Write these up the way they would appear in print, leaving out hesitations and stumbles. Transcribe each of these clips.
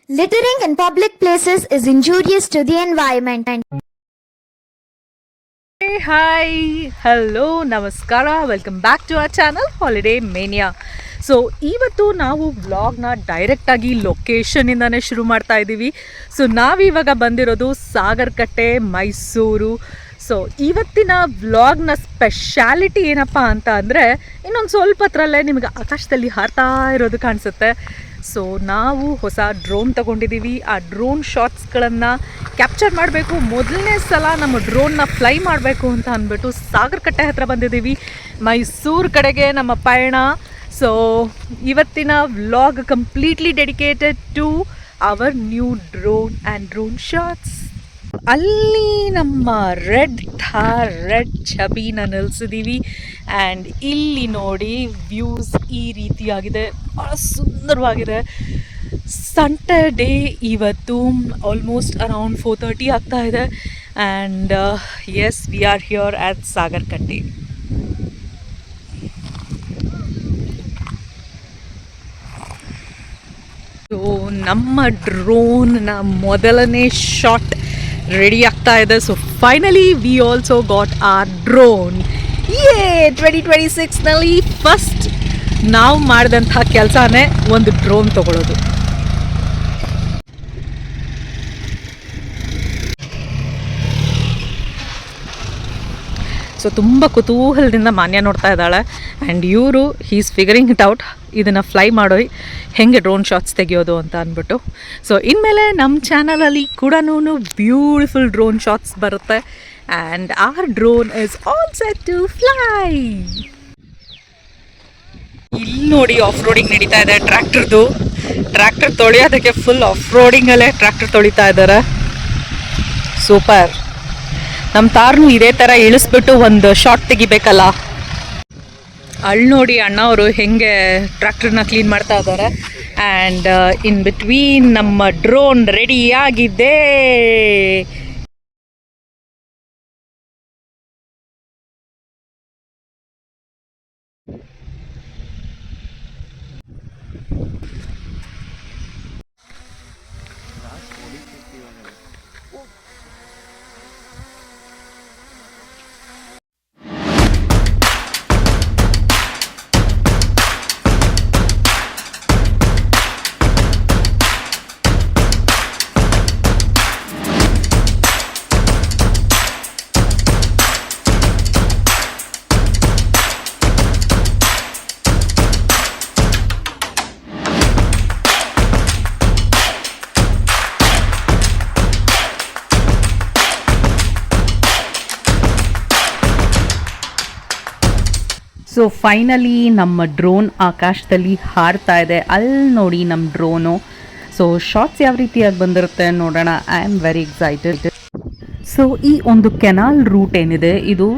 Littering in public places is injurious to the environment. Hey, hi, hello, namaskara, welcome back to our channel Holiday Mania. So ಇವತ್ತು ನಾವು ವ್ಲಾಗ್ನ ಡೈರೆಕ್ಟಾಗಿ ಲೊಕೇಶನಿಂದನೇ ಶುರು ಮಾಡ್ತಾ ಇದ್ದೀವಿ. ಸೊ ನಾವಿವಾಗ ಬಂದಿರೋದು ಸಾಗರಕಟ್ಟೆ, ಮೈಸೂರು. ಸೊ ಇವತ್ತಿನ ವ್ಲಾಗ್ನ ಸ್ಪೆಷಾಲಿಟಿ ಏನಪ್ಪ ಅಂತ ಅಂದರೆ, ಇನ್ನೊಂದು ಸ್ವಲ್ಪ ಹೊತ್ತರಲ್ಲೇ ನಿಮಗೆ ಆಕಾಶದಲ್ಲಿ ಹಾರ್ತಾ ಇರೋದು ಕಾಣಿಸುತ್ತೆ. ಸೊ ನಾವು ಹೊಸ ಡ್ರೋನ್ ತೊಗೊಂಡಿದ್ದೀವಿ. ಆ ಡ್ರೋನ್ ಶಾಟ್ಸ್ಗಳನ್ನು ಕ್ಯಾಪ್ಚರ್ ಮಾಡಬೇಕು, ಮೊದಲನೇ ಸಲ ನಮ್ಮ ಡ್ರೋನ್ನ ಫ್ಲೈ ಮಾಡಬೇಕು ಅಂತ ಅಂದ್ಬಿಟ್ಟು ಸಾಗರಕಟ್ಟೆ ಹತ್ರ ಬಂದಿದ್ದೀವಿ. ಮೈಸೂರು ಕಡೆಗೆ ನಮ್ಮ ಪಯಣ. ಸೊ ಇವತ್ತಿನ vlog completely dedicated to our new drone and drone shots. ಅಲ್ಲಿ ನಮ್ಮ ರೆಡ್ ಛಬಿನ ನಿಲ್ಲಿಸಿದ್ದೀವಿ. ಆ್ಯಂಡ್ ಇಲ್ಲಿ ನೋಡಿ ವ್ಯೂಸ್ ಈ ರೀತಿಯಾಗಿದೆ, ಭಾಳ ಸುಂದರವಾಗಿದೆ. ಸಂಟರ್ಡೇ ಇವತ್ತು, ಆಲ್ಮೋಸ್ಟ್ ಅರೌಂಡ್ 4:30 ಆಗ್ತಾ ಇದೆ. And yes, we are here at Sagarakatte. So ನಮ್ಮ ಡ್ರೋನ್ನ ಮೊದಲನೇ ಶಾಟ್ ರೆಡಿ ಆಗ್ತಾ ಇದೆ. So finally we also got our drone. 2026ನಲ್ಲಿ ಫಸ್ಟ್ ನಾವು ಮಾಡಿದಂಥ ಕೆಲಸನೇ ಒಂದು ಡ್ರೋನ್ ತಗೊಳ್ಳೋದು. ಸೊ ತುಂಬ ಕುತೂಹಲದಿಂದ ಮಾನ್ಯ ನೋಡ್ತಾ ಇದ್ದಾಳೆ. ಆ್ಯಂಡ್ ಇವರು ಹೀಸ್ ಫಿಗರಿಂಗ್ ಇಟ್ ಔಟ್, ಇದನ್ನು ಫ್ಲೈ ಮಾಡೋ ಹೆಂಗೆ ಡ್ರೋನ್ ಶಾಟ್ಸ್ ತೆಗೆಯೋದು ಅಂತ ಅಂದ್ಬಿಟ್ಟು. ಸೊ ಇನ್ಮೇಲೆ ನಮ್ಮ ಚಾನಲಲ್ಲಿ ಕೂಡ ಬ್ಯೂಟಿಫುಲ್ ಡ್ರೋನ್ ಶಾಟ್ಸ್ ಬರುತ್ತೆ. And our drone is all set to fly. ಇಲ್ಲಿ ನೋಡಿ ಆಫ್ ರೋಡಿಂಗ್ ನಡೀತಾ ಇದೆ ಟ್ರ್ಯಾಕ್ಟರ್ದು. ಟ್ರ್ಯಾಕ್ಟರ್ ತೊಳೆಯೋದಕ್ಕೆ ಫುಲ್ ಆಫ್ ರೋಡಿಂಗಲ್ಲೇ ಟ್ರ್ಯಾಕ್ಟರ್ ತೊಳಿತಾ ಇದ್ದಾರೆ. ಸೂಪರ್. ನಮ್ಮ ತಾರ್ನು ಇದೇ ಥರ ಇಳಿಸ್ಬಿಟ್ಟು ಒಂದು ಶಾಟ್ ತೆಗಿಬೇಕಲ್ಲ. ಅಲ್ಲಿ ನೋಡಿ ಅಣ್ಣ ಅವರು ಹೆಂಗೆ ಟ್ರ್ಯಾಕ್ಟರ್ನ ಕ್ಲೀನ್ ಮಾಡ್ತಾ ಇದ್ದಾರೆ. ಆ್ಯಂಡ್ ಇನ್ ಬಿಟ್ವೀನ್ ನಮ್ಮ ಡ್ರೋನ್ ರೆಡಿ ಆಗಿದೆ. ಸೊ ಫೈನಲಿ ನಮ್ಮ ಡ್ರೋನ್ ಆಕಾಶದಲ್ಲಿ ಹಾರ್ತಾ ಇದೆ. ಅಲ್ಲಿ ನೋಡಿ ನಮ್ಮ ಡ್ರೋನು. ಸೊ ಶಾರ್ಟ್ಸ್ ಯಾವ ರೀತಿಯಾಗಿ ಬಂದಿರುತ್ತೆ ನೋಡೋಣ. I am very excited. So ಈ ಒಂದು ಕೆನಾಲ್ ರೂಟ್ ಏನಿದೆ, ಇದು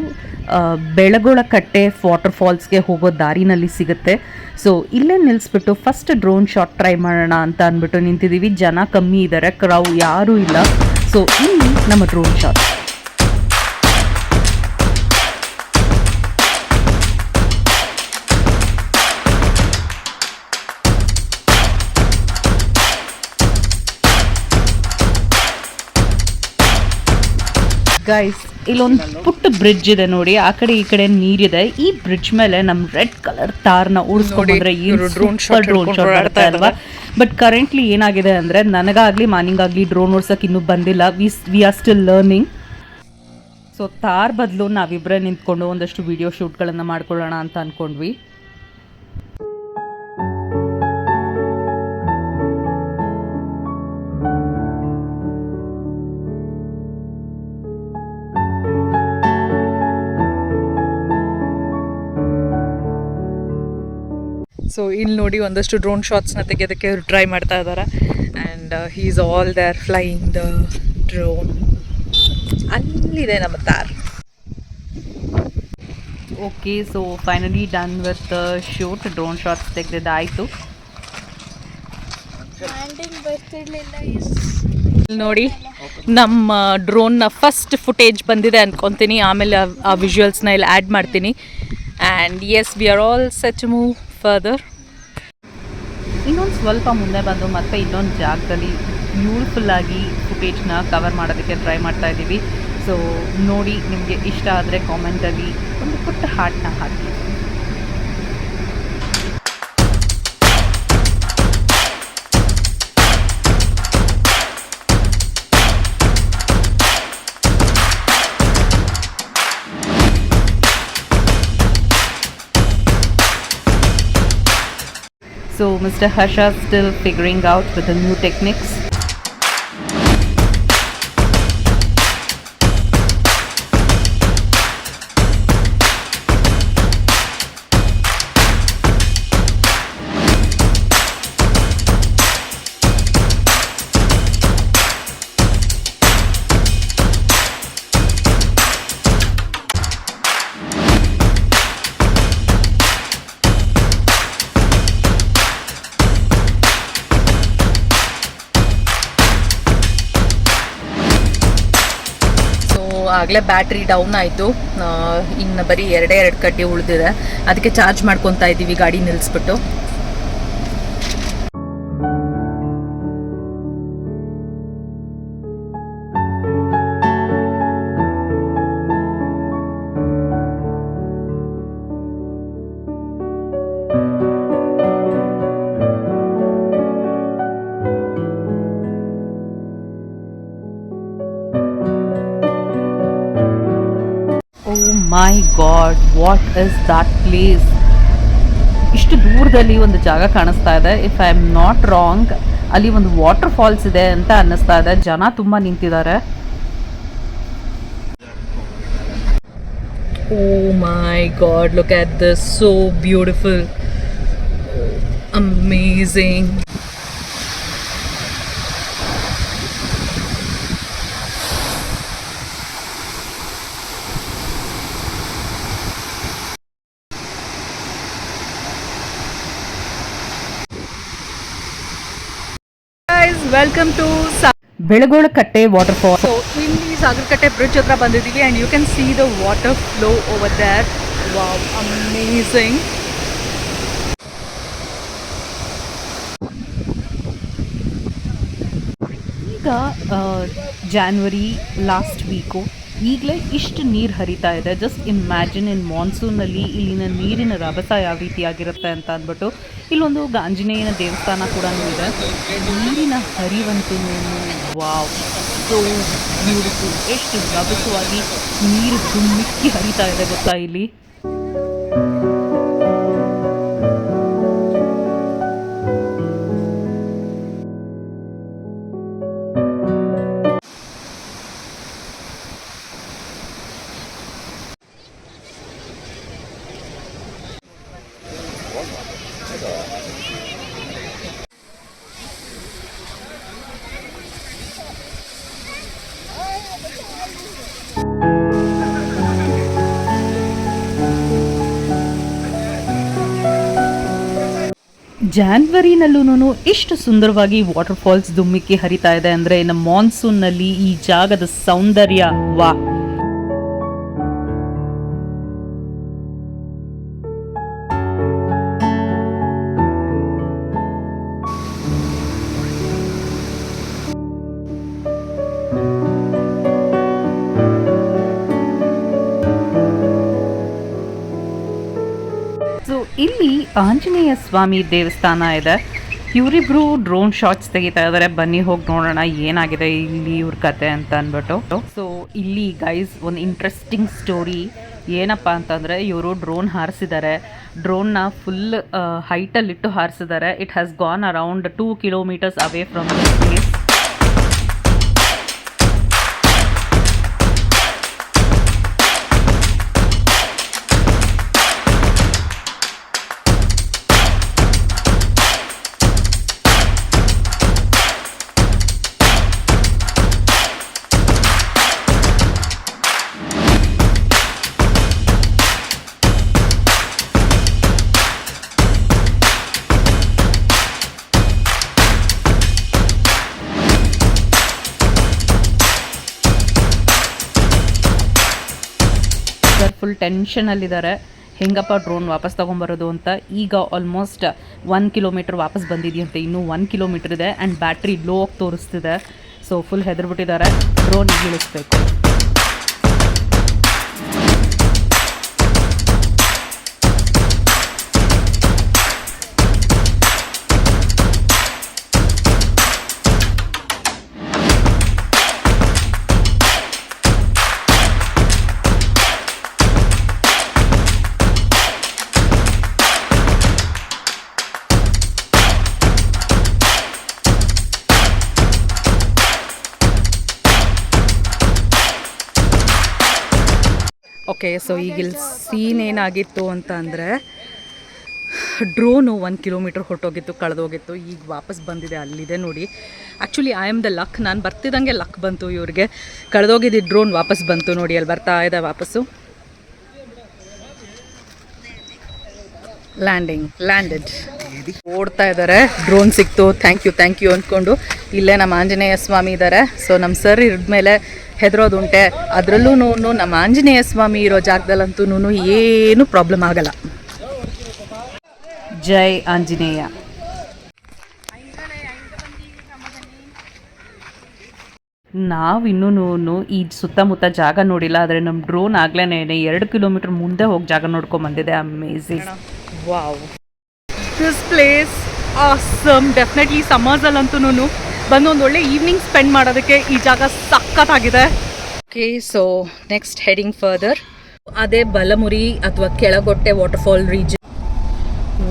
ಬೆಳಗೊಳಕಟ್ಟೆ ವಾಟರ್ ಫಾಲ್ಸ್ಗೆ ಹೋಗೋ ದಾರಿನಲ್ಲಿ ಸಿಗುತ್ತೆ. ಸೊ ಇಲ್ಲೇ ನಿಲ್ಲಿಸ್ಬಿಟ್ಟು ಫಸ್ಟ್ ಡ್ರೋನ್ ಶಾಟ್ ಟ್ರೈ ಮಾಡೋಣ ಅಂತ ಅಂದ್ಬಿಟ್ಟು ನಿಂತಿದ್ದೀವಿ. ಜನ ಕಮ್ಮಿ ಇದ್ದಾರೆ, ಕ್ರೌ ಯಾರೂ ಇಲ್ಲ. ಸೊ ಇಲ್ಲಿ ನಮ್ಮ ಡ್ರೋನ್ ಶಾಟ್. ಗೈಸ್, ಇಲ್ಲೊಂದು ಪುಟ್ಟ ಬ್ರಿಡ್ಜ್ ಇದೆ ನೋಡಿ, ಆ ಕಡೆ ಈ ಕಡೆ ನೀರಿದೆ. ಈ ಬ್ರಿಡ್ಜ್ ಮೇಲೆ ನಮ್ಮ ರೆಡ್ ಕಲರ್ ತಾರ್ನ ಉಳಿಸ್ಕೊಂಡ್ರೆ ಡ್ರೋನ್ ಶಾಟ್ ಬರ್ತಾ ಅಲ್ವಾ. ಬಟ್ ಕರೆಂಟ್ಲಿ ಏನಾಗಿದೆ ಅಂದರೆ, ನನಗಾಗಲಿ ಮಾರ್ನಿಂಗಾಗಲಿ ಡ್ರೋನ್ ಓಡ್ಸೋಕೆ ಇನ್ನೂ ಬಂದಿಲ್ಲ. We are still learning. So ತಾರ್ ಬದಲು ನಾವಿಬ್ಬರೇ ನಿಂತ್ಕೊಂಡು ಒಂದಷ್ಟು ವಿಡಿಯೋ ಶೂಟ್ಗಳನ್ನು ಮಾಡ್ಕೊಳ್ಳೋಣ ಅಂತ ಅಂದ್ಕೊಂಡ್ವಿ. ಸೊ ಇಲ್ಲಿ ನೋಡಿ ಒಂದಷ್ಟು ಡ್ರೋನ್ ಶಾಟ್ಸ್ನ ತೆಗೆಯೋದಕ್ಕೆ ಟ್ರೈ ಮಾಡ್ತಾ ಇದ್ದಾರೆ. And he is all there flying the drone. ಅಲ್ಲಿದೆ ನಮ್ಮ ತಾರ್. Okay, so finally done with shoot. Drone shots ತೆಗೆದಿದ್ದಾಯಿತು. ನೋಡಿ ನಮ್ಮ ಡ್ರೋನ್ನ ಫಸ್ಟ್ ಫುಟೇಜ್ ಬಂದಿದೆ ಅನ್ಕೊತೀನಿ. ಆಮೇಲೆ ಆ ವಿಜುವಲ್ಸ್ನ ಇಲ್ಲಿ ಆ್ಯಡ್ ಮಾಡ್ತೀನಿ. And yes, we are all set to move further. ಇನ್ನೊಂದು ಸ್ವಲ್ಪ ಮುಂದೆ ಬಂದು ಮತ್ತೆ ಇನ್ನೊಂದು ಜಾಗದಲ್ಲಿ ಬ್ಯೂಟಿಫುಲ್ಲಾಗಿ ಫುಟೇಜ್ನ ಕವರ್ ಮಾಡೋದಕ್ಕೆ ಟ್ರೈ ಮಾಡ್ತಾ ಇದ್ದೀವಿ. ಸೊ ನೋಡಿ, ನಿಮಗೆ ಇಷ್ಟ ಆದರೆ ಕಾಮೆಂಟಲ್ಲಿ ಒಂದು ಪುಟ್ಟ ಹಾರ್ಟ್ನ ಹಾಕಿ. So Mr. Harsha still figuring out with the new techniques. ಆಗಲೇ ಬ್ಯಾಟ್ರಿ ಡೌನ್ ಆಯಿತು, ಇನ್ನು ಬರೀ ಎರಡು ಕಡ್ಡಿ ಉಳಿದಿದೆ. ಅದಕ್ಕೆ ಚಾರ್ಜ್ ಮಾಡ್ಕೊತಾ ಇದ್ದೀವಿ ಗಾಡಿ ನಿಲ್ಲಿಸ್ಬಿಟ್ಟು. Oh my God, what is that place? ಇಷ್ಟು ದೂರದಲ್ಲಿ ಒಂದು ಜಾಗ ಕಾಣಿಸ್ತಾ ಇದೆ. If I am not wrong, ಅಲ್ಲಿ ಒಂದು ವಾಟರ್ ಫಾಲ್ಸ್ ಇದೆ ಅಂತ ಅನ್ನಿಸ್ತಾ ಇದೆ. ಜನ ತುಂಬ ನಿಂತಿದ್ದಾರೆ. Oh my God, look at this, so beautiful, amazing. Welcome to Belagolakatte water fall. So ಇಲ್ಲಿ ಸಾಗರಕಟ್ಟೆ ಬ್ರಿಡ್ಜ್ ಹತ್ರ ಬಂದಿದ್ದೀವಿ and you can see the water flow over there. Wow, amazing. ಈಗ ಜಾನ್ವರಿ ಲಾಸ್ಟ್ ವೀಕು, ಈಗಲೇ ಇಷ್ಟು ನೀರು ಹರಿತಾ ಇದೆ. ಜಸ್ಟ್ ಇಮ್ಯಾಜಿನ್, ಇನ್ ಮಾನ್ಸೂನಲ್ಲಿ ಇಲ್ಲಿನ ನೀರಿನ ರಭಸ ಯಾವ ರೀತಿಯಾಗಿರುತ್ತೆ ಅಂತ ಅಂದ್ಬಿಟ್ಟು. ಇಲ್ಲೊಂದು ಆಂಜನೇಯನ ದೇವಸ್ಥಾನ ಕೂಡ ಇದೆ. ನೀರಿನ ಹರಿವಂತೂ ವಾವ್, ಸೋ ಬ್ಯೂಟಿಫುಲ್. ಎಷ್ಟು ರಭಸವಾಗಿ ನೀರು ಧುಮ್ಮಿಕ್ಕಿ ಹರಿತಾ ಇದೆ ಗೊತ್ತಾ ಇಲ್ಲಿ. ಜಾನ್ವರಿನಲ್ಲೂ ಇಷ್ಟು ಸುಂದರವಾಗಿ ವಾಟರ್ ಫಾಲ್ಸ್ ಧುಮ್ಮಿಕ್ಕಿ ಹರಿತಾ ಇದೆ ಅಂದರೆ ನಮ್ಮ ಮಾನ್ಸೂನ್ನಲ್ಲಿ ಈ ಜಾಗದ ಸೌಂದರ್ಯ ವಾ. ಸೊ ಇಲ್ಲಿ ಆಂಜನೇಯ ಸ್ವಾಮಿ ದೇವಸ್ಥಾನ ಇದೆ. ಇವರಿಬ್ರು ಡ್ರೋನ್ ಶಾಟ್ಸ್ ತೆಗಿತಾ ಇದ್ದಾರೆ. ಬನ್ನಿ ಹೋಗಿ ನೋಡೋಣ ಏನಾಗಿದೆ ಇಲ್ಲಿ ಇವ್ರ ಕತೆ ಅಂತ ಅಂದ್ಬಿಟ್ಟು. ಸೊ ಇಲ್ಲಿ ಗೈಸ್ ಒಂದು ಇಂಟ್ರೆಸ್ಟಿಂಗ್ ಸ್ಟೋರಿ ಏನಪ್ಪ ಅಂತಂದರೆ, ಇವರು ಡ್ರೋನ್ ಹಾರಿಸಿದ್ದಾರೆ. ಡ್ರೋನ್ನ ಫುಲ್ ಹೈಟಲ್ಲಿಟ್ಟು ಹಾರಿಸಿದ್ದಾರೆ. It has gone around 2 kilometres away from this place. Full ಟೆನ್ಷನಲ್ಲಿದ್ದಾರೆ. ಹೆಂಗಪ್ಪ ಡ್ರೋನ್ ವಾಪಸ್ ತೊಗೊಂಬರೋದು ಅಂತ. ಈಗ ಆಲ್ಮೋಸ್ಟ್ 1 ಕಿಲೋಮೀಟ್ರ್ ವಾಪಸ್ ಬಂದಿದೆಯಂತೆ, ಇನ್ನೂ 1 ಕಿಲೋಮೀಟ್ರ್ ಇದೆ ಆ್ಯಂಡ್ ಬ್ಯಾಟ್ರಿ ಲೋ ಆಗಿ ತೋರಿಸ್ತಿದೆ. ಸೊ ಫುಲ್ ಹೆದರ್ಬಿಟ್ಟಿದ್ದಾರೆ. ಡ್ರೋನ್ ಇಳಿಸ್ಬೇಕು. ಓಕೆ, ಸೊ ಈಗ ಇಲ್ಲಿ ಸೀನ್ ಏನಾಗಿತ್ತು ಅಂತ ಅಂದರೆ ಡ್ರೋನು 1 ಕಿಲೋಮೀಟ್ರ್ ಹೊರಟೋಗಿತ್ತು, ಕಳೆದೋಗಿತ್ತು. ಈಗ ವಾಪಸ್ ಬಂದಿದೆ, ಅಲ್ಲಿದೆ ನೋಡಿ. Actually I am the luck, ನಾನು ಬರ್ತಿದ್ದಂಗೆ ಲಕ್ ಬಂತು ಇವ್ರಿಗೆ. ಕಳೆದೋಗಿದ್ದು ಡ್ರೋನ್ ವಾಪಸ್ ಬಂತು ನೋಡಿ, ಅಲ್ಲಿ ಬರ್ತಾ ಇದೆ ವಾಪಸ್ಸು. ಲ್ಯಾಂಡೆಡ್ ಓಡ್ತಾ ಇದ್ದಾರೆ. ಡ್ರೋನ್ ಸಿಕ್ತು, ಥ್ಯಾಂಕ್ ಯು ಅಂದ್ಕೊಂಡು. ಇಲ್ಲೇ ನಮ್ಮ ಆಂಜನೇಯ ಸ್ವಾಮಿ ಇದ್ದಾರೆ. ಸೊ ನಮ್ಮ ಸರ್ ಇದ್ಮೇಲೆ ಹೆದರೋದುಂಟೆ, ಅದರಲ್ಲೂ ನಮ್ಮ ಆಂಜನೇಯ ಸ್ವಾಮಿ ಇರೋ ಜಾಗದಲ್ಲಂತೂ ಏನು ಪ್ರಾಬ್ಲಮ್ ಆಗಲ್ಲ. ಜೈ ಆಂಜನೇಯ. ನಾವಿನ್ನೂ ಈ ಸುತ್ತಮುತ್ತ ಜಾಗ ನೋಡಿಲ್ಲ, ಆದರೆ ನಮ್ಮ ಡ್ರೋನ್ ಆಗ್ಲೇ 2 ಕಿಲೋಮೀಟ್ರ್ ಮುಂದೆ ಹೋಗಿ ಜಾಗ ನೋಡ್ಕೊಂಡು ಬಂದಿದೆ. Amazing. Wow, this place awesome. Definitely ಸಮ್ಮರ್ಸಲ್ಲಂತೂ ಬಂದು ಒಂದು ಒಳ್ಳೆ ಈವ್ನಿಂಗ್ ಸ್ಪೆಂಡ್ ಮಾಡೋದಕ್ಕೆ ಈ ಜಾಗ ಸಖತ್ತಾಗಿದೆ. Okay, so next heading further. ಅದೇ ಬಲಮುರಿ ಅಥವಾ Kelagotte waterfall region.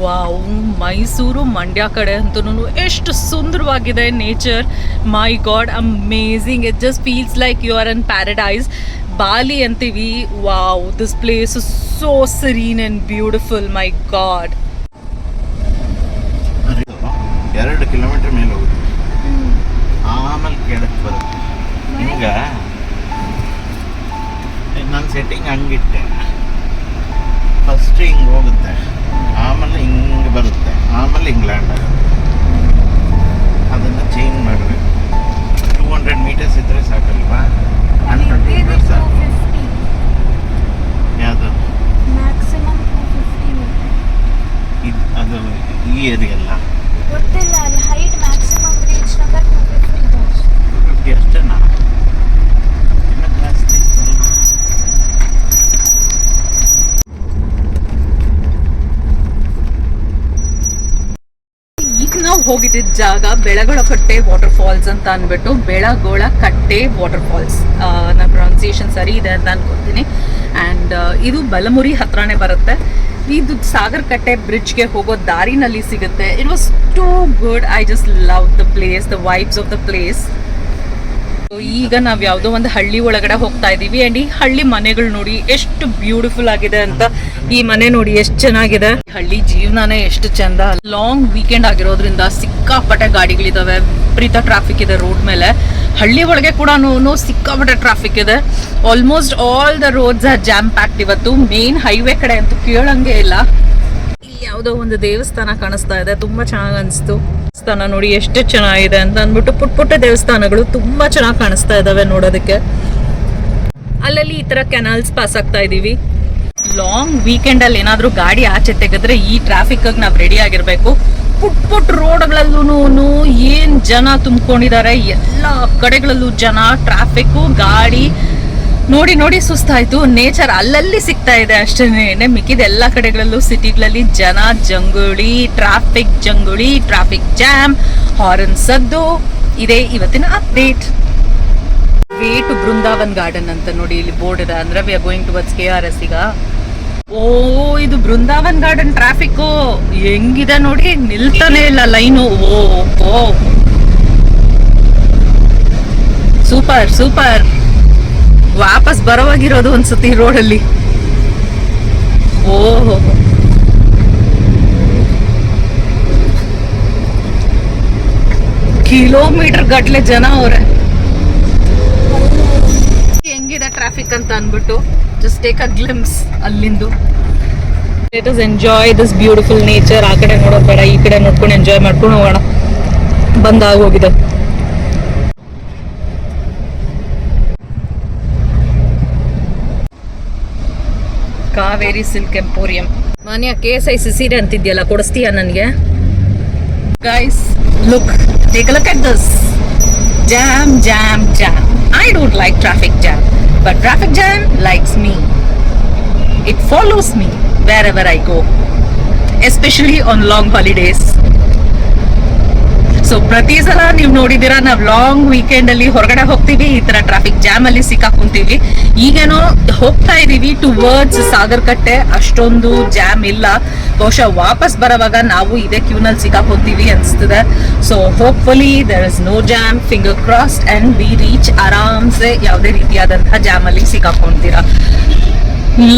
Wow, Mysuru Mandya ಕಡೆ ಅಂತೂ ಎಷ್ಟು ಸುಂದರವಾಗಿದೆ nature. My god, amazing. It just feels like you are in paradise. Bali ಅಂತೀವಿ. Wow, this place is so serene and beautiful. My god. 2 kilometre ಮೇಲೆ ಹೋಗುತ್ತೆ, ಆಮೇಲೆ ಕೆಳಕ್ಕೆ ಬರುತ್ತೆ. ಈಗ ನಾನು ಸೆಟ್ಟಿಂಗ್ ಹಂಗಿಟ್ಟೆ, ಫಸ್ಟ್ ಹಿಂಗೆ ಹೋಗುತ್ತೆ, ಆಮೇಲೆ ಹಿಂಗೆ ಬರುತ್ತೆ, ಆಮೇಲೆ ಹಿಂಗೆ ಲ್ಯಾಂಡ್ ಆಗುತ್ತೆ. ಅದನ್ನು ಚೇಂಜ್ ಮಾಡಬೇಕು. 200 ಮೀಟರ್ಸ್ ಇದ್ದರೆ ಸಾಕಲ್ವಾ? 100 ಮೀಟರ್ಸ್ ಸಾಕು. ಯಾವುದು ಇದು? ಅದು ಈ ಏರಿಯಾ ಅಲ್ಲ, ಗೊತ್ತಿಲ್ಲ. ಅಲ್ಲಿ ಹೈಟ್ ಮ್ಯಾಕ್ಸಿಮಮ್ ರೀಚ್ ನಂಬರ್ 250 ಅಷ್ಟೇನಾ? ಇನ್ನೂ ಜಾಸ್ತಿ. ಈಗ ನಾವು ಹೋಗಿದ್ದ ಜಾಗ ಬೆಳಗೊಳಕಟ್ಟೆ ವಾಟರ್ ಫಾಲ್ಸ್ ಅಂತ ಅಂದ್ಬಿಟ್ಟು, ಬೆಳಗೊಳಕಟ್ಟೆ ವಾಟರ್ ಫಾಲ್ಸ್. ನನ್ನ ಪ್ರೊನೌನ್ಸಿಯೇಷನ್ ಸರಿ ಇದೆ ಅಂತ ಅನ್ಕೊತೀನಿ. ಆ್ಯಂಡ್ ಇದು ಬಲಮುರಿ ಹತ್ರನೇ ಬರುತ್ತೆ. ಇದು ಸಾಗರ್ ಕಟ್ಟೆ ಬ್ರಿಡ್ಜ್ಗೆ ಹೋಗೋ ದಾರಿನಲ್ಲಿ ಸಿಗುತ್ತೆ. It was too good. I just love the place, the vibes of the place. ಈಗ ನಾವು ಯಾವುದೋ ಒಂದು ಹಳ್ಳಿ ಒಳಗಡೆ ಹೋಗ್ತಾ ಇದ್ದೀವಿ. ಆ್ಯಂಡ್ ಈ ಹಳ್ಳಿ ಮನೆಗಳು ನೋಡಿ ಎಷ್ಟು ಬ್ಯೂಟಿಫುಲ್ ಆಗಿದೆ ಅಂತ. ಈ ಮನೆ ನೋಡಿ ಎಷ್ಟು ಚೆನ್ನಾಗಿದೆ. ಹಳ್ಳಿ ಜೀವನನೇ ಎಷ್ಟು ಚಂದ. ಲಾಂಗ್ ವೀಕೆಂಡ್ ಆಗಿರೋದ್ರಿಂದ ಸಿಕ್ಕಾಪಟ್ಟೆ ಗಾಡಿಗಳಿದಾವೆ, ವಿಪರೀತ ಟ್ರಾಫಿಕ್ ಇದೆ ರೋಡ್ ಮೇಲೆ. ಹಳ್ಳಿ ಒಳಗೆ ಕೂಡ ಸಿಕ್ಕಾಪಟ್ಟೆ ಟ್ರಾಫಿಕ್ ಇದೆ. Almost all the roads are jam packed ಇವತ್ತು. ಮೇನ್ ಹೈವೇ ಕಡೆ ಅಂತೂ ಕೇಳಂಗೆ ಇಲ್ಲ. ಇಲ್ಲಿ ಯಾವುದೋ ಒಂದು ದೇವಸ್ಥಾನ ಕಾಣಿಸ್ತಾ ಇದೆ, ತುಂಬಾ ಚೆನ್ನಾಗಿ ಅನಿಸ್ತು. ದೇವಸ್ಥಾನ ನೋಡಿ ಎಷ್ಟು ಚೆನ್ನಾಗಿದೆ ಅಂತ ಅಂದ್ಬಿಟ್ಟು, ಪುಟ್ಟ ದೇವಸ್ಥಾನಗಳು ತುಂಬಾ ಚೆನ್ನಾಗಿ ಕಾಣಿಸ್ತಾ ಇದಾವೆ ನೋಡೋದಕ್ಕೆ. ಅಲ್ಲಲ್ಲಿ ಈ ತರ ಕೆನಾಲ್ಸ್ ಪಾಸ್ ಆಗ್ತಾ ಇದೀವಿ. ಲಾಂಗ್ ವೀಕೆಂಡ್ ಅಲ್ಲಿ ಏನಾದ್ರೂ ಗಾಡಿ ಆಚೆ ತೆಗೆದ್ರೆ ಈ ಟ್ರಾಫಿಕ್ ಆಗಿ ನಾವು ರೆಡಿ ಆಗಿರ್ಬೇಕು. ಪುಟ್ ರೋಡ್ಗಳಲ್ಲೂ ಏನ್ ಜನ ತುಂಬಿಕೊಂಡಿದ್ದಾರೆ, ಎಲ್ಲಾ ಕಡೆಗಳಲ್ಲೂ ಜನ, ಟ್ರಾಫಿಕ್, ಗಾಡಿ ನೋಡಿ ಸುಸ್ತಾಯ್ತು. ನೇಚರ್ ಅಲ್ಲಲ್ಲಿ ಸಿಗ್ತಾ ಇದೆ ಅಷ್ಟೇನೆ. ಮಿಕ್ಕಿದ ಎಲ್ಲ ಕಡೆಗಳಲ್ಲೂ ಸಿಟಿಗಳಲ್ಲಿ ಜನ ಜಂಗುಳಿ, ಟ್ರಾಫಿಕ್ ಜಾಮ್, ಹಾರನ್ ಸದ್ದು. ಇದೇ ಇವತ್ತಿನ update. Way to Brindavan garden ಅಂತ ನೋಡಿ ಇಲ್ಲಿ ಬೋರ್ಡ್ ಇದೆ. ಅಂದ್ರೆ we are going towards KRS ಈಗ. ಓ, ಇದು ಬೃಂದಾವನ್ ಗಾರ್ಡನ್ ಟ್ರಾಫಿಕ್ ಹೆಂಗಿದೆ ನೋಡಿ, ನಿಲ್ತಾನೆ ಇಲ್ಲ ಲೈನು. ಓ ಸೂಪರ್. ವಾಪಸ್ ಬರೋವಾಗಿರೋದು ಅನ್ಸುತ್ತೆ ಈ ರೋಡಲ್ಲಿ. ಓಹೋ, ಕಿಲೋಮೀಟರ್ ಗಟ್ಲೆ ಜನ ಅವ್ರೆ. ಹೆಂಗಿದೆ ಟ್ರಾಫಿಕ್ ಅಂತ ಅನ್ಬಿಟ್ಟು ಜಸ್ಟ್ ಟೇಕ್ ಅ ಗ್ಲಿಮ್ಸ್ ಅಲ್ಲಿಂದು. Let us enjoy this beautiful nature. ಆ ಕಡೆ ನೋಡೋದು ಬೇಡ, ಈ ಕಡೆ ನೋಡ್ಕೊಂಡು ಎಂಜಾಯ್ ಮಾಡ್ಕೊಂಡು ಹೋಗೋಣ. ಬಂದಾಗೋಗಿದೆ. Cauvery silk emporium. Manya KSIC ಸೀರೆ ಅಂತಿದ್ಯಲ್ಲ, ಕೊಡಿಸ್ತೀಯಾ ನನಗೆ? Guys, look, take a look at this. Jam, jam, jam. I don't like traffic jam, but traffic jam likes me. It follows me wherever I go, especially on long holidays. So ಪ್ರತಿ ಸಲ ನೀವು ನೋಡಿದ್ದೀರಾ, ನಾವು long weekend ಅಲ್ಲಿ ಹೊರಗಡೆ ಹೋಗ್ತೀವಿ, ಈ ತರ ಟ್ರಾಫಿಕ್ ಜಾಮ್ ಅಲ್ಲಿ ಸಿಕ್ಕಾಕೊಂತೀವಿ. ಈಗೇನೋ ಹೋಗ್ತಾ ಇದೀವಿ ಟುವರ್ಡ್ಸ್ ಸಾಗರಕಟ್ಟೆ, ಅಷ್ಟೊಂದು ಜಾಮ್ ಇಲ್ಲ. ಬಹುಶಃ ವಾಪಸ್ ಬರೋವಾಗ ನಾವು ಇದೇ ಕ್ಯೂನಲ್ಲಿ ಸಿಕ್ಕಾಕೊಂತೀವಿ ಅನಿಸ್ತದೆ. So hopefully there is no jam, finger crossed, and we reach ಆರಾಮ್ಸೆ. ಯಾವುದೇ ರೀತಿಯಾದಂತಹ ಜಾಮ್ ಅಲ್ಲಿ ಸಿಕ್ಕಾಕೊಂತೀರಾ.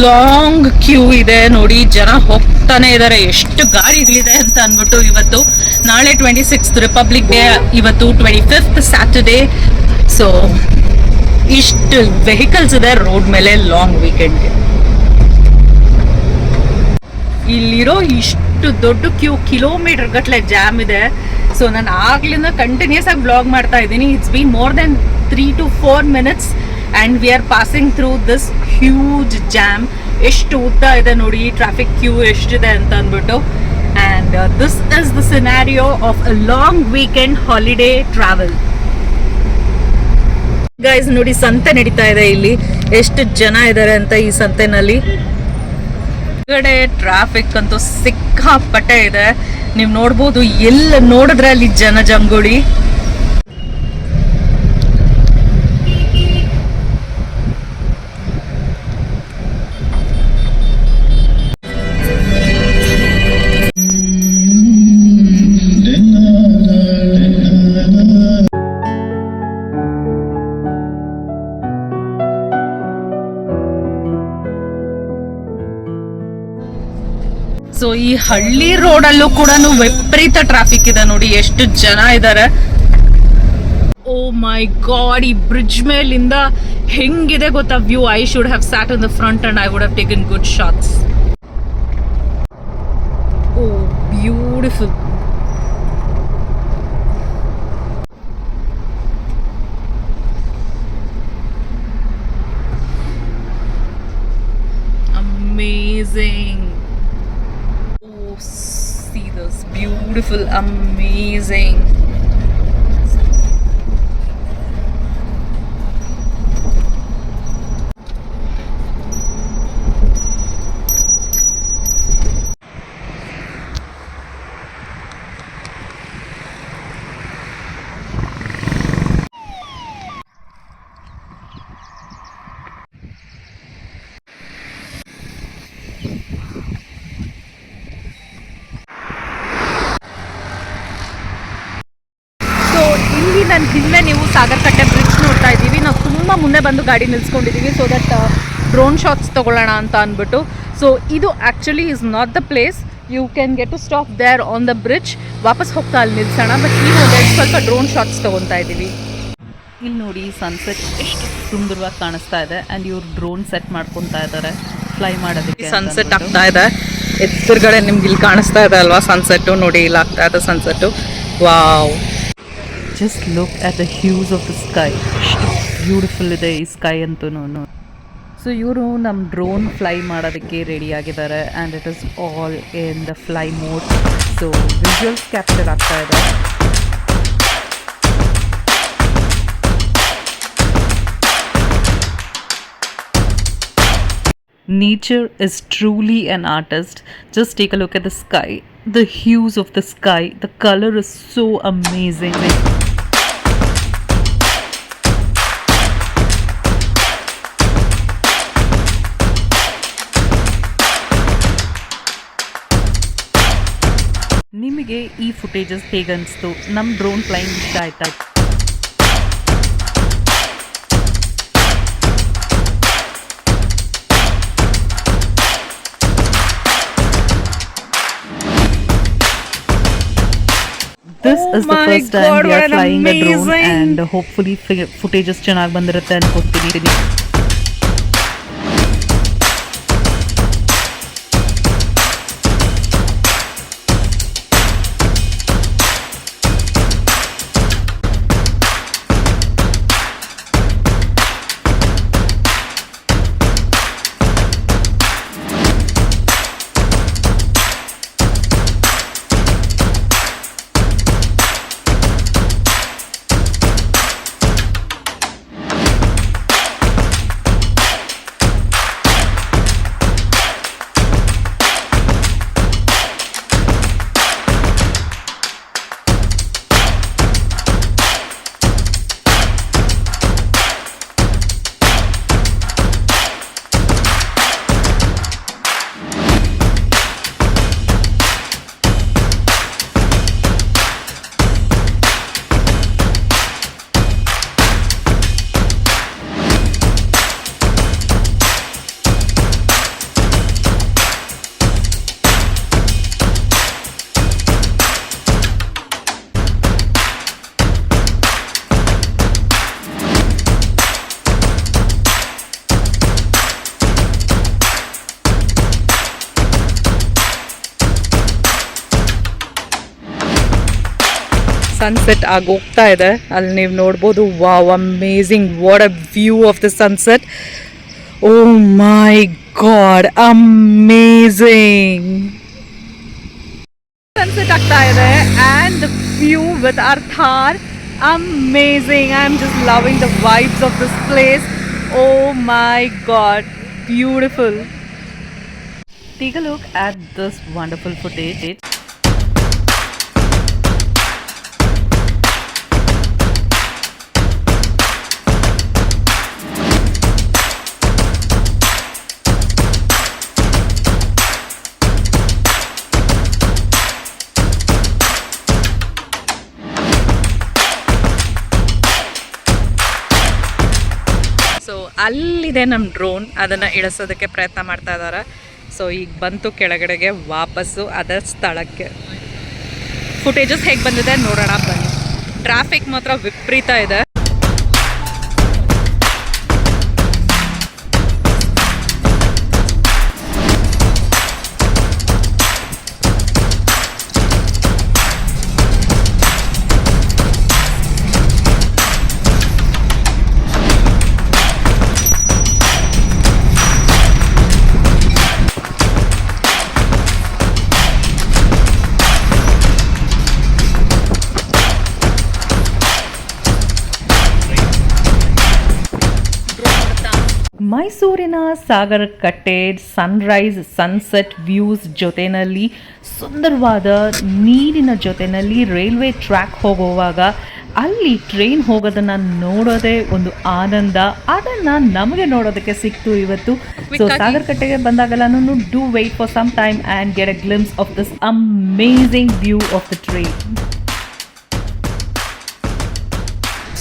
ಲಾಂಗ್ ಕ್ಯೂ ಇದೆ ನೋಡಿ, ಜನ ಹೋಗ್ತಾನೆ ಇದ್ದಾರೆ. ಎಷ್ಟು ಗಾಡಿಗಳಿದೆ ಅಂತ ಅಂದ್ಬಿಟ್ಟು. ಇವತ್ತು ನಾಳೆ 26th ರಿಪಬ್ಲಿಕ್ ಡೇ, ಇವತ್ತು 25th ಸ್ಯಾಟರ್ಡೇ. ಸೊ ಇಷ್ಟು ವೆಹಿಕಲ್ಸ್ ಇದೆ ರೋಡ್ ಮೇಲೆ ಲಾಂಗ್ ವೀಕೆಂಡ್ಗೆ. ಇಲ್ಲಿರೋ ಇಷ್ಟು ದೊಡ್ಡ ಕ್ಯೂ, ಕಿಲೋಮೀಟರ್ ಗಟ್ಟಲೆ ಜಾಮ್ ಇದೆ. ಸೊ ನಾನು ಆಗ್ಲಿಂದ ಕಂಟಿನ್ಯೂಸ್ ಆಗಿ ಬ್ಲಾಗ್ ಮಾಡ್ತಾ ಇದ್ದೀನಿ. It's been more than 3 to 4 minutes and we are passing through this huge jam. ಎಷ್ಟು ಉದ್ದ ಇದೆ ನೋಡಿ, ಟ್ರಾಫಿಕ್ ಕ್ಯೂ ಎಷ್ಟಿದೆ ಅಂತ ಅಂದ್ಬಿಟ್ಟು. and this is the scenario of a long weekend holiday travel. Guys ನೋಡಿ, ಸಂತೆ ನಡೀತಾ ಇದೆ ಇಲ್ಲಿ. ಎಷ್ಟು ಜನ ಇದ್ದಾರೆ ಅಂತ ಈ ಸಂತೆನಲ್ಲಿ. ಹೊರಗಡೆ ಟ್ರಾಫಿಕ್ ಅಂತೂ ಸಿಕ್ಕಾಪಟ್ಟೆ ಇದೆ. ನೀವು ನೋಡ್ಬೋದು, ಎಲ್ಲ ನೋಡಿದ್ರೆ ಅಲ್ಲಿ ಜನಜಂಗುಳಿ. ಸೊ ಈ ಹಳ್ಳಿ ರೋಡಲ್ಲೂ ಕೂಡ ವಿಪರೀತ ಟ್ರಾಫಿಕ್ ಇದೆ ನೋಡಿ, ಎಷ್ಟು ಜನ ಇದ್ದಾರೆ. ಓ ಮೈ ಗಾಡ್, ಈ ಬ್ರಿಡ್ಜ್ ಮೇಲಿಂದ ಹೆಂಗಿದೆ ಗೊತ್ತಾ view. I should have sat in the front and I would have taken good shots. O beautiful. Amazing. Oh, see this beautiful, amazing. ನನ್ನ ಹಿಂದೆ ನೀವು ಸಾಗರಕಟ್ಟೆ ಬ್ರಿಡ್ಜ್ ನೋಡ್ತಾ ಇದ್ದೀವಿ. ನಾವು ತುಂಬ ಮುಂದೆ ಬಂದು ಗಾಡಿ ನಿಲ್ಸ್ಕೊಂಡಿದ್ದೀವಿ ಸೊ ದಟ್ ಡ್ರೋನ್ ಶಾಟ್ಸ್ ತೊಗೊಳ್ಳೋಣ ಅಂತ ಅಂದ್ಬಿಟ್ಟು. ಸೊ ಇದು actually is not the place. You can get to stop there on the bridge. ವಾಪಸ್ ಹೋಗ್ತಾ ಅಲ್ಲಿ ನಿಲ್ಸೋಣ. ಬಟ್ ಈ ಸ್ವಲ್ಪ ಡ್ರೋನ್ ಶಾಟ್ಸ್ ತೊಗೊತಾ ಇದ್ದೀವಿ. ಇಲ್ಲಿ ನೋಡಿ, ಸನ್ಸೆಟ್ ಎಷ್ಟು ಸುಂದರವಾಗಿ ಕಾಣಿಸ್ತಾ ಇದೆ. ಆ್ಯಂಡ್ ಇವ್ರು ಡ್ರೋನ್ ಸೆಟ್ ಮಾಡ್ಕೊತಾ ಇದ್ದಾರೆ ಫ್ಲೈ ಮಾಡೋದಕ್ಕೆ. ಸನ್ಸೆಟ್ ಆಗ್ತಾ ಇದೆ ಎದುರುಗಡೆ, ನಿಮ್ಗೆ ಇಲ್ಲಿ ಕಾಣಿಸ್ತಾ ಇದೆ ಅಲ್ವಾ ಸನ್ಸೆಟ್ಟು. ನೋಡಿ, ಇಲ್ಲಿ ಆಗ್ತಾ ಇದೆ sunset. Wow, just look at the Hughes of the sky. ಎಷ್ಟು ಬ್ಯೂಟಿಫುಲ್ ಇದೆ ಈ ಸ್ಕೈ ಅಂತೂ. ಸೊ ಇವರು ನಮ್ಮ ಡ್ರೋನ್ ಫ್ಲೈ ಮಾಡೋದಕ್ಕೆ ರೆಡಿ ಆಗಿದ್ದಾರೆ. And it is all in the fly mode. So visuals capture ಆಗ್ತಾ ಇದೆ. Nature is truly an artist. Just take a look at the sky. The hues of the sky. The color is so amazing. ನಿಮಗೆ ಈ footages ಹೇಗನ್ನಿಸ್ತು? ನಮ್ಮ drone flying ಇಷ್ಟ ಆಯ್ತಾ? This is the first time we are flying a drone and hopefully footages ಚೆನ್ನಾಗಿ ಬಂದಿರುತ್ತೆ ಅನ್ಕೊತೀನಿ. Sunset ಆಗೋಗ್ತಾ ಇದೆ. ಅಲ್ಲಿ ನೀವು ನೋಡ್ಬೋದು, wow, amazing, what a view of the sunset. Oh my god, amazing sunset ಆಗ್ತಾ ಇದೆ and the view with our Thar, amazing. I am just loving the vibes of this place. Oh my god, beautiful. Take a look at this wonderful footage. So ಅಲ್ಲಿದೆ ನಮ್ಮ drone, ಅದನ್ನು ಇಳಿಸೋದಕ್ಕೆ ಪ್ರಯತ್ನ ಮಾಡ್ತಾ ಇದ್ದಾರೆ. So ಈಗ ಬಂತು ಕೆಳಗಡೆಗೆ ವಾಪಸ್ಸು ಅದರ ಸ್ಥಳಕ್ಕೆ. ಫುಟೇಜಸ್ ಹೇಗೆ ಬಂದಿದೆ ನೋಡೋಣ ಬನ್ನಿ. ಟ್ರಾಫಿಕ್ ಮಾತ್ರ ವಿಪರೀತ ಇದೆ. ಮೈಸೂರಿನ ಸಾಗರ ಕಟ್ಟೆ ಸನ್ರೈಸ್ ಸನ್ಸೆಟ್ ವ್ಯೂಸ್ ಜೊತೆಯಲ್ಲಿ ಸುಂದರವಾದ ನೀರಿನ ಜೊತೆಯಲ್ಲಿ ರೈಲ್ವೆ ಟ್ರ್ಯಾಕ್ ಹೋಗುವಾಗ ಅಲ್ಲಿ ಟ್ರೈನ್ ಹೋಗೋದನ್ನು ನೋಡೋದೇ ಒಂದು ಆನಂದ. ಅದನ್ನು ನಮಗೆ ನೋಡೋದಕ್ಕೆ ಸಿಕ್ತು ಇವತ್ತು. ಸೊ ಸಾಗರ ಕಟ್ಟೆಗೆ ಬಂದಾಗಲೂ do wait for some time and get a glimpse of this amazing view of the train.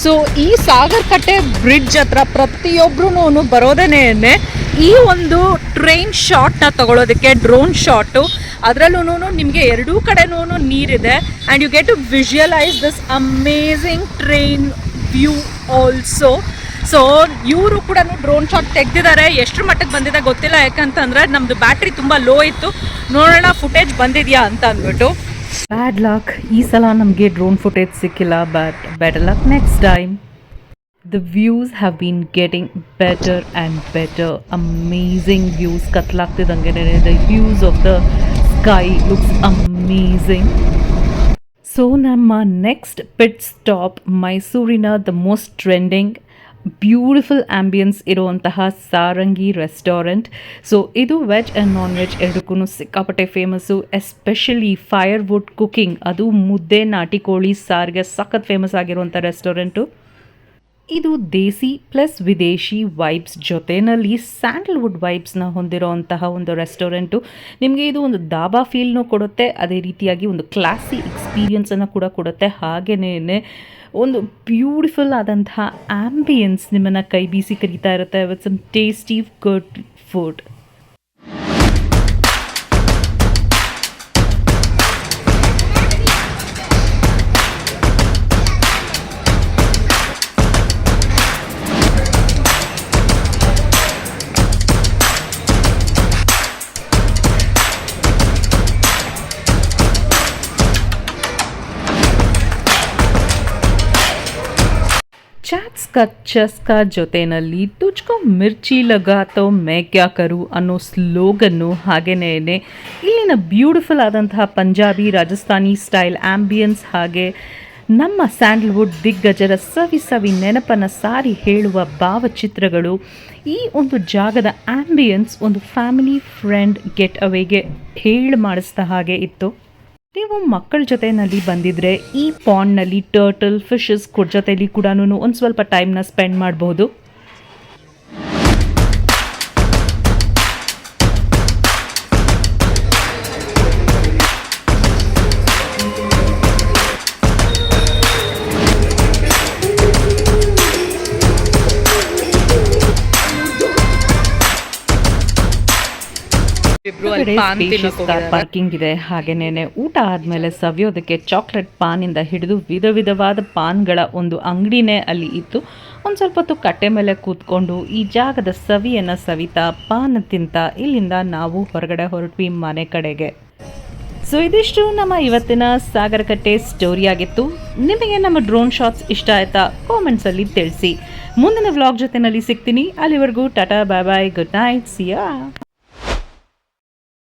So ಈ ಸಾಗರ್ ಕಟ್ಟೆ ಬ್ರಿಡ್ಜ್ ಹತ್ರ ಪ್ರತಿಯೊಬ್ಬರೂ ಬರೋದೇನೆ ಈ ಒಂದು ಟ್ರೈನ್ ಶಾಟ್ನ ತಗೊಳ್ಳೋದಕ್ಕೆ, ಡ್ರೋನ್ ಶಾಟು. ಅದರಲ್ಲೂ ನಿಮಗೆ ಎರಡೂ ಕಡೆನೂ ನೀರಿದೆ and you get to visualise this amazing train view also. So ಇವರು ಕೂಡ ಡ್ರೋನ್ ಶಾಟ್ ತೆಗೆದಿದ್ದಾರೆ. ಎಷ್ಟರ ಮಟ್ಟಕ್ಕೆ ಬಂದಿದೆ ಗೊತ್ತಿಲ್ಲ, ಯಾಕಂತಂದರೆ ನಮ್ಮದು ಬ್ಯಾಟ್ರಿ ತುಂಬ ಲೋ ಇತ್ತು. ನೋಡೋಣ ಫುಟೇಜ್ ಬಂದಿದೆಯಾ ಅಂತ ಅಂದ್ಬಿಟ್ಟು. ಬ್ಯಾಡ್ ಲಕ್, ಈ ಸಲ ನಮಗೆ ಡ್ರೋನ್ ಫುಟೇಜ್ ಸಿಕ್ಕಿಲ್ಲ, but better luck next time. The views have been getting better and better. Amazing views. Katlaagtidange the hues of the sky looks amazing. So ನಮ್ಮ next pit stop ಮೈಸೂರಿನ the most trending beautiful ambience ಇರುವಂತಹ Sarangi restaurant. So ಇದು veg and non veg ಎರಡಕ್ಕೂ ಸಿಕ್ಕಾಪಟ್ಟೆ famous. Especially firewood cooking, ಅದು ಮುದ್ದೆ ನಾಟಿ ಕೋಳಿ ಸಾರಿಗೆ ಸಖತ್ ಫೇಮಸ್ ಆಗಿರುವಂಥ ರೆಸ್ಟೋರೆಂಟು. ಇದು ದೇಸಿ ಪ್ಲಸ್ ವಿದೇಶಿ ವೈಬ್ಸ್ ಜೊತೆಯಲ್ಲಿ ಸ್ಯಾಂಡಲ್ವುಡ್ ವೈಬ್ಸ್ನ ಹೊಂದಿರೋವಂತಹ ಒಂದು ರೆಸ್ಟೋರೆಂಟು. ನಿಮಗೆ ಇದು ಒಂದು ದಾಬಾ ಫೀಲ್ನೂ ಕೊಡುತ್ತೆ, ಅದೇ ರೀತಿಯಾಗಿ ಒಂದು ಕ್ಲಾಸಿ ಎಕ್ಸ್ಪೀರಿಯನ್ಸನ್ನು ಕೂಡ ಕೊಡುತ್ತೆ. ಹಾಗೆಯೇ ಒಂದು ಬ್ಯೂಟಿಫುಲ್ ಆದಂತಹ ಆಂಬಿಯನ್ಸ್ ನಿಮ್ಮನ್ನು ಕೈ ಬೀಸಿ ಕರೀತಾ ಇರುತ್ತೆ with some tasty good food. ಚಾಟ್ಸ್ ಕಾ ಚಸ್ಕಾ ಜೊತೆಯಲ್ಲಿ ತುಜ್ಕೋ ಮಿರ್ಚಿ ಲಗಾತೋ ಮೈ ಕ್ಯಾ ಕರು ಅನ್ನೋ ಸ್ಲೋಗನ್ನು, ಹಾಗೆಯೇ ಇಲ್ಲಿನ ಬ್ಯೂಟಿಫುಲ್ ಆದಂತಹ ಪಂಜಾಬಿ ರಾಜಸ್ಥಾನಿ ಸ್ಟೈಲ್ ಆಂಬಿಯನ್ಸ್, ಹಾಗೆ ನಮ್ಮ ಸ್ಯಾಂಡಲ್ವುಡ್ ದಿಗ್ಗಜರ ಸವಿ ನೆನಪನ್ನು ಸಾರಿ ಹೇಳುವ ಭಾವಚಿತ್ರಗಳು. ಈ ಒಂದು ಜಾಗದ ಆಂಬಿಯನ್ಸ್ ಒಂದು ಫ್ಯಾಮಿಲಿ ಫ್ರೆಂಡ್ ಗೆಟ್ ಅವೇಗೆ ಮಾಡಿಸಿದ ಹಾಗೆ ಇತ್ತು. ನೀವು ಮಕ್ಕಳ ಜೊತೆಯಲ್ಲಿ ಬಂದಿದ್ರೆ ಈ ಪಾಂಡ್ನಲ್ಲಿ ಟರ್ಟಲ್, ಫಿಶಸ್ ಜೊತೆಯಲ್ಲಿ ಕೂಡ ಒಂದು ಸ್ವಲ್ಪ ಟೈಮ್ನ ಸ್ಪೆಂಡ್ ಮಾಡ್ಬೋದು. ಪಾರ್ಕಿಂಗ್ ಇದೆ. ಹಾಗೇನೆ ಊಟ ಆದಮೇಲೆ ಸವಿಯೋದಕ್ಕೆ ಚಾಕ್ಲೇಟ್ ಪಾನಿಂದ ಹಿಡಿದು ವಿಧವಾದ ಪಾನ್ಗಳ ಒಂದು ಅಂಗಡಿನೇ ಅಲ್ಲಿ ಇತ್ತು. ಒಂದು ಸ್ವಲ್ಪ ಹೊತ್ತು ಕಟ್ಟೆ ಮೇಲೆ ಕೂತ್ಕೊಂಡು ಈ ಜಾಗದ ಸವಿಯನ್ನು ಸವಿತಾ ಪಾನ್ ತಿಂತ ಇಲ್ಲಿಂದ ನಾವು ಹೊರಗಡೆ ಹೊರಟ್ವಿ ಮನೆ ಕಡೆಗೆ. ಸೊ ಇದಿಷ್ಟು ನಮ್ಮ ಇವತ್ತಿನ ಸಾಗರಕಟ್ಟೆ ಸ್ಟೋರಿ ಆಗಿತ್ತು. ನಿಮಗೆ ನಮ್ಮ ಡ್ರೋನ್ ಶಾಟ್ಸ್ ಇಷ್ಟ ಆಯ್ತಾ ಕಾಮೆಂಟ್ಸಲ್ಲಿ ತಿಳಿಸಿ. ಮುಂದಿನ ವ್ಲಾಗ್ ಜೊತೆನಲ್ಲಿ ಸಿಗ್ತೀನಿ. ಅಲ್ಲಿವರೆಗೂ ಟಾಟಾ ಬಾಯ್ ಬಾಯ್, ಗುಡ್ ನೈಟ್, ಸಿಯಾ.